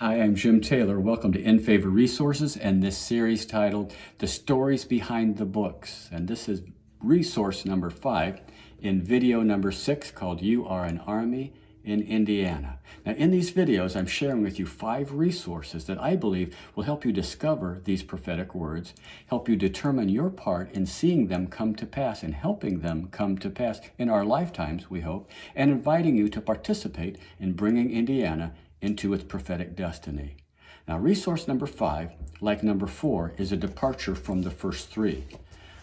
Hi, I'm Jim Taylor. Welcome to In Favor Resources and this series titled The Stories Behind the Books. And this is resource number 5 in video number 6 called You Are an Army in Indiana. Now in these videos, I'm sharing with you 5 resources that I believe will help you discover these prophetic words, help you determine your part in seeing them come to pass and helping them come to pass in our lifetimes, we hope, and inviting you to participate in bringing Indiana into its prophetic destiny. Now, resource number 5, like number 4, is a departure from the first 3.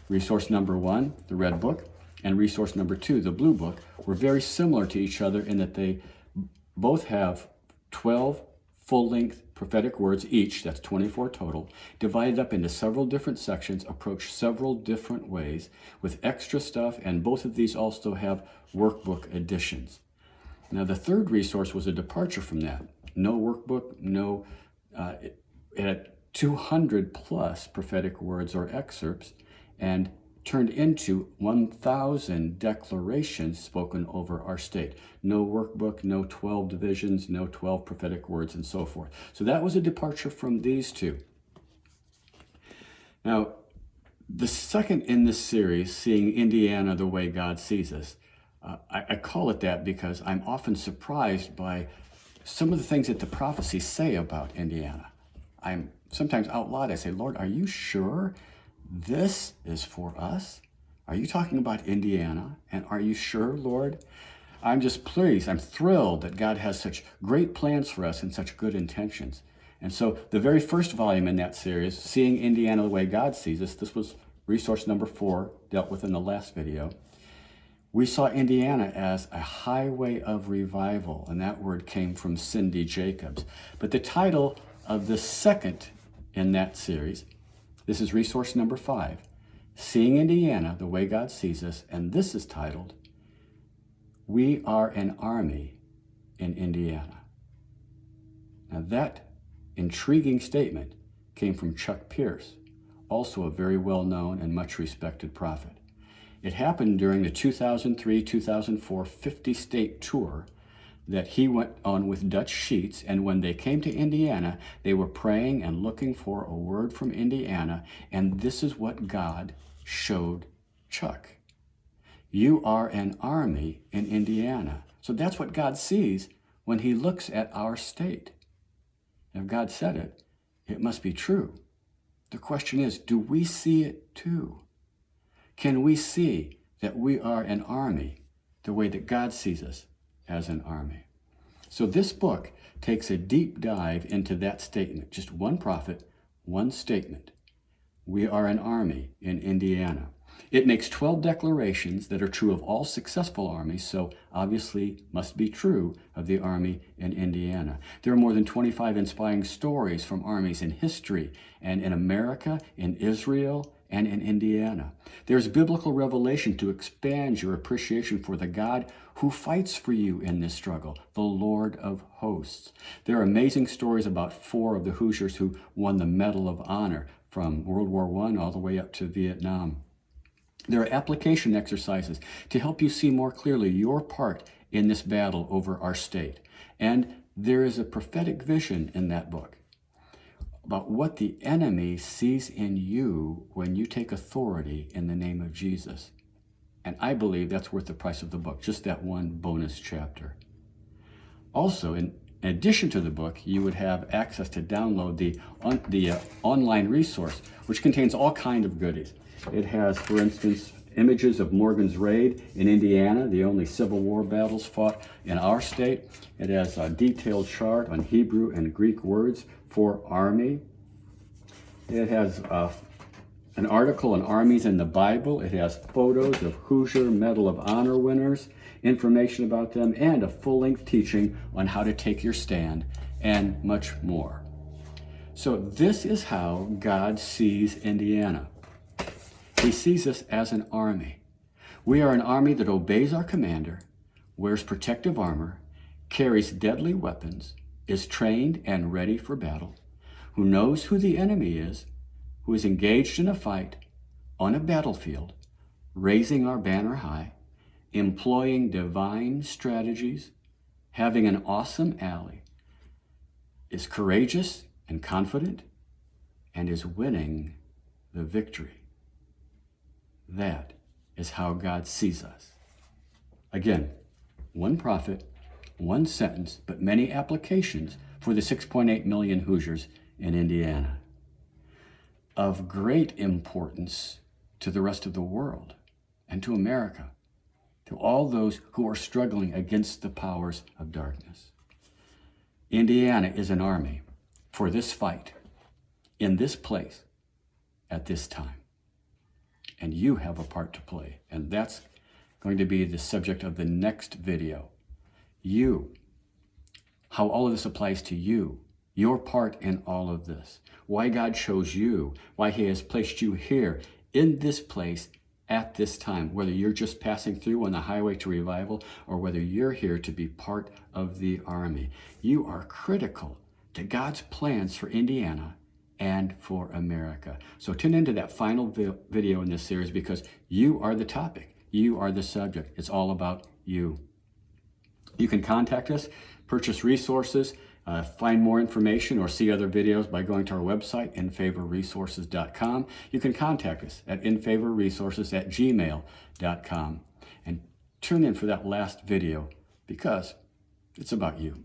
Resource number 1, the red book, and resource number 2, the blue book, were very similar to each other in that they both have 12 full-length prophetic words each, that's 24 total, divided up into several different sections, approached several different ways with extra stuff, and both of these also have workbook additions. Now, the third resource was a departure from that. No workbook, it had 200 plus prophetic words or excerpts and turned into 1,000 declarations spoken over our state. No workbook, no 12 divisions, no 12 prophetic words, and so forth. So that was a departure from these two. Now, the second in this series, Seeing Indiana the Way God Sees Us, I call it that because I'm often surprised by some of the things that the prophecies say about Indiana. I'm sometimes out loud, I say, Lord, are you sure this is for us? Are you talking about Indiana? And are you sure, Lord? I'm just pleased, I'm thrilled that God has such great plans for us and such good intentions. And so the very first volume in that series, Seeing Indiana the Way God Sees Us, this was resource number 4, dealt with in the last video. We saw Indiana as a highway of revival, and that word came from Cindy Jacobs. But the title of the second in that series, this is resource number 5, Seeing Indiana the Way God Sees Us, and this is titled, We Are an Army in Indiana. Now that intriguing statement came from Chuck Pierce, also a very well-known and much respected prophet. It happened during the 2003-2004 50-state tour that he went on with Dutch Sheets, and when they came to Indiana, they were praying and looking for a word from Indiana, and this is what God showed Chuck. You are an army in Indiana. So that's what God sees when he looks at our state. If God said it, it must be true. The question is, do we see it too? Can we see that we are an army the way that God sees us as an army? So this book takes a deep dive into that statement. Just one prophet, one statement. We are an army in Indiana. It makes 12 declarations that are true of all successful armies, so obviously must be true of the army in Indiana. There are more than 25 inspiring stories from armies in history and in America, in Israel, and in Indiana. There's biblical revelation to expand your appreciation for the God who fights for you in this struggle, the Lord of hosts. There are amazing stories about 4 of the Hoosiers who won the Medal of Honor from World War I all the way up to Vietnam. There are application exercises to help you see more clearly your part in this battle over our state. And there is a prophetic vision in that book about what the enemy sees in you when you take authority in the name of Jesus. And I believe that's worth the price of the book, just that one bonus chapter. Also, in addition to the book, you would have access to download the online resource, which contains all kinds of goodies. It has, for instance, images of Morgan's Raid in Indiana, the only Civil War battles fought in our state. It has a detailed chart on Hebrew and Greek words for army. It has an article on armies in the Bible. It has photos of Hoosier Medal of Honor winners, information about them, and a full-length teaching on how to take your stand, and much more. So this is how God sees Indiana. He sees us as an army. We are an army that obeys our commander, wears protective armor, carries deadly weapons, is trained and ready for battle, who knows who the enemy is, who is engaged in a fight, on a battlefield, raising our banner high, employing divine strategies, having an awesome ally, is courageous and confident and is winning the victory. That is how God sees us. Again, one prophet, one sentence, but many applications for the 6.8 million Hoosiers in Indiana. Of great importance to the rest of the world and to America, to all those who are struggling against the powers of darkness. Indiana is an army for this fight, in this place, at this time. And you have a part to play. And that's going to be the subject of the next video. You, how all of this applies to you, your part in all of this, why God chose you, why he has placed you here in this place at this time, whether you're just passing through on the highway to revival or whether you're here to be part of the army. You are critical to God's plans for Indiana and for America. So tune into that final video in this series because you are the topic. You are the subject. It's all about you. You can contact us, purchase resources, find more information, or see other videos by going to our website, infavorresources.com. You can contact us at infavorresources@gmail.com. And tune in for that last video because it's about you.